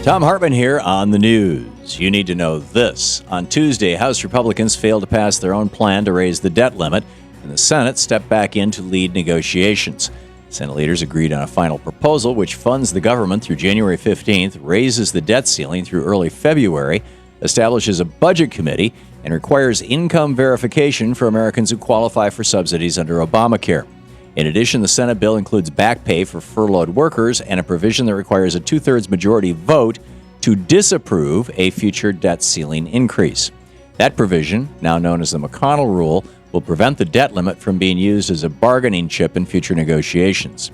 Thom Hartmann here on the news. You need to know this. On Tuesday, House Republicans failed to pass their own plan to raise the debt limit, and the Senate stepped back in to lead negotiations. Senate leaders agreed on a final proposal which funds the government through January 15th, raises the debt ceiling through early February, establishes a budget committee, and requires income verification for Americans who qualify for subsidies under Obamacare. In addition, the Senate bill includes back pay for furloughed workers and a provision that requires a two-thirds majority vote to disapprove a future debt ceiling increase. That provision, now known as the McConnell Rule, will prevent the debt limit from being used as a bargaining chip in future negotiations.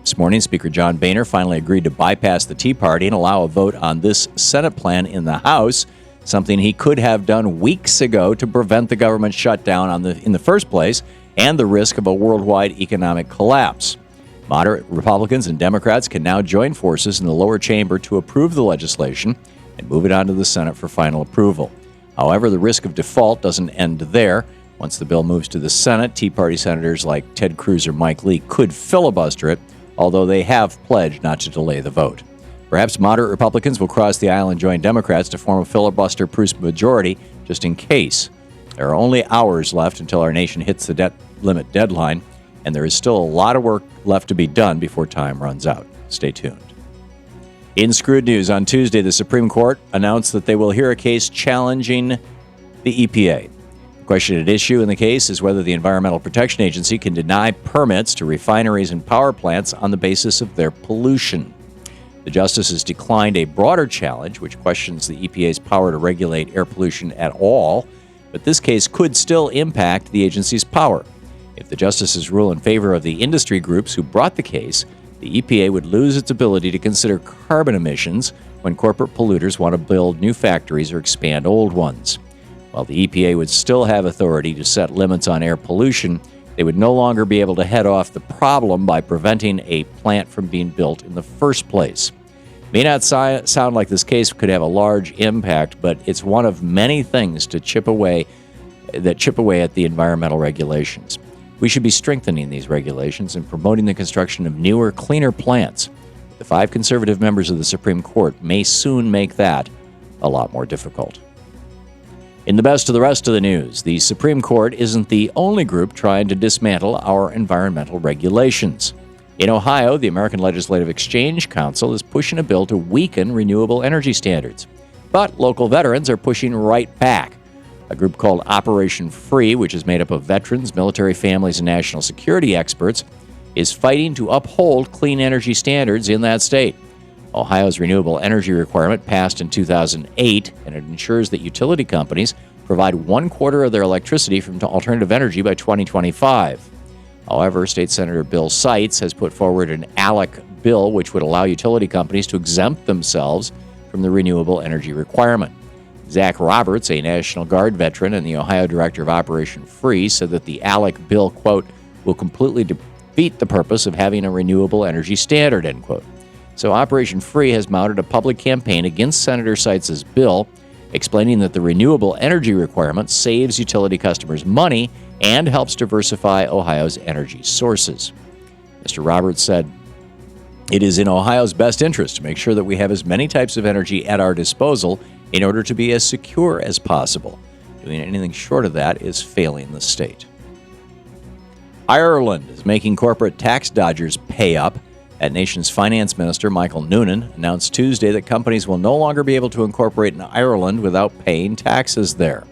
This morning, Speaker John Boehner finally agreed to bypass the Tea Party and allow a vote on this Senate plan in the House, something he could have done weeks ago to prevent the government shutdown in the first place and the risk of a worldwide economic collapse. Moderate Republicans and Democrats can now join forces in the lower chamber to approve the legislation and move it on to the Senate for final approval. However, the risk of default doesn't end there. Once the bill moves to the Senate, Tea Party senators like Ted Cruz or Mike Lee could filibuster it, although they have pledged not to delay the vote. Perhaps moderate Republicans will cross the aisle and join Democrats to form a filibuster-proof majority just in case. There are only hours left until our nation hits the debt limit deadline, and there is still a lot of work left to be done before time runs out. Stay tuned. In Screwed News, on Tuesday, the Supreme Court announced that they will hear a case challenging the EPA. The question at issue in the case is whether the Environmental Protection Agency can deny permits to refineries and power plants on the basis of their pollution. The justices declined a broader challenge, which questions the EPA's power to regulate air pollution at all, but this case could still impact the agency's power. If the justices rule in favor of the industry groups who brought the case, the EPA would lose its ability to consider carbon emissions when corporate polluters want to build new factories or expand old ones. While the EPA would still have authority to set limits on air pollution, they would no longer be able to head off the problem by preventing a plant from being built in the first place. It may not sound like this case could have a large impact, but it's one of many things to chip away at the environmental regulations. We should be strengthening these regulations and promoting the construction of newer, cleaner plants. The 5 conservative members of the Supreme Court may soon make that a lot more difficult. In the best of the rest of the news, the Supreme Court isn't the only group trying to dismantle our environmental regulations. In Ohio, the American Legislative Exchange Council is pushing a bill to weaken renewable energy standards. But local veterans are pushing right back. A group called Operation Free, which is made up of veterans, military families, and national security experts, is fighting to uphold clean energy standards in that state. Ohio's renewable energy requirement passed in 2008, and it ensures that utility companies provide 1/4 of their electricity from alternative energy by 2025. However, State Senator Bill Seitz has put forward an ALEC bill which would allow utility companies to exempt themselves from the renewable energy requirement. Zach Roberts, a National Guard veteran and the Ohio director of Operation Free, said that the ALEC bill, quote, will completely defeat the purpose of having a renewable energy standard, end quote. So Operation Free has mounted a public campaign against Senator Seitz's bill, explaining that the renewable energy requirement saves utility customers money and helps diversify Ohio's energy sources. Mr. Roberts said, "It is in Ohio's best interest to make sure that we have as many types of energy at our disposal in order to be as secure as possible. Doing anything short of that is failing the state." Ireland is making corporate tax dodgers pay up. That nation's finance minister, Michael Noonan, announced Tuesday that companies will no longer be able to incorporate in Ireland without paying taxes there.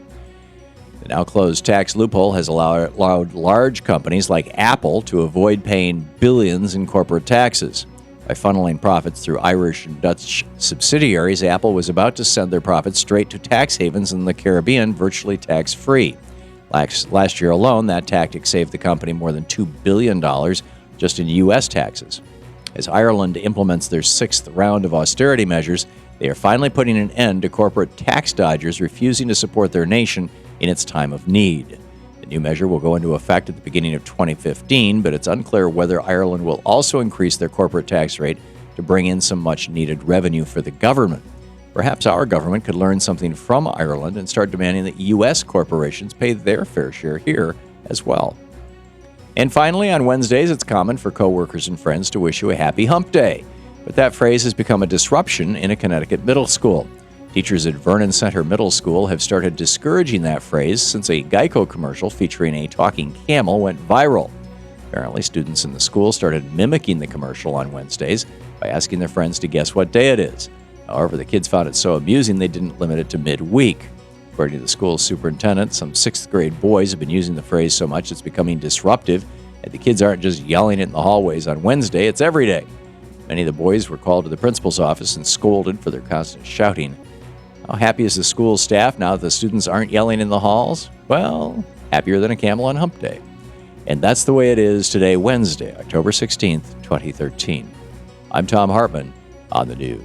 The now-closed tax loophole has allowed large companies like Apple to avoid paying billions in corporate taxes. By funneling profits through Irish and Dutch subsidiaries, Apple was about to send their profits straight to tax havens in the Caribbean, virtually tax-free. Last year alone, that tactic saved the company more than $2 billion just in U.S. taxes. As Ireland implements their 6th round of austerity measures, they are finally putting an end to corporate tax dodgers refusing to support their nation in its time of need. The new measure will go into effect at the beginning of 2015, but it's unclear whether Ireland will also increase their corporate tax rate to bring in some much-needed revenue for the government. Perhaps our government could learn something from Ireland and start demanding that U.S. corporations pay their fair share here as well. And finally, on Wednesdays, it's common for coworkers and friends to wish you a happy Hump Day. But that phrase has become a disruption in a Connecticut middle school. Teachers at Vernon Center Middle School have started discouraging that phrase since a Geico commercial featuring a talking camel went viral. Apparently, students in the school started mimicking the commercial on Wednesdays by asking their friends to guess what day it is. However, the kids found it so amusing they didn't limit it to midweek. According to the school's superintendent, some 6th grade boys have been using the phrase so much it's becoming disruptive, and the kids aren't just yelling it in the hallways on Wednesday, it's every day. Many of the boys were called to the principal's office and scolded for their constant shouting. How happy is the school staff now that the students aren't yelling in the halls? Well, happier than a camel on Hump Day. And that's the way it is today, Wednesday, October 16th, 2013. I'm Thom Hartmann on the news.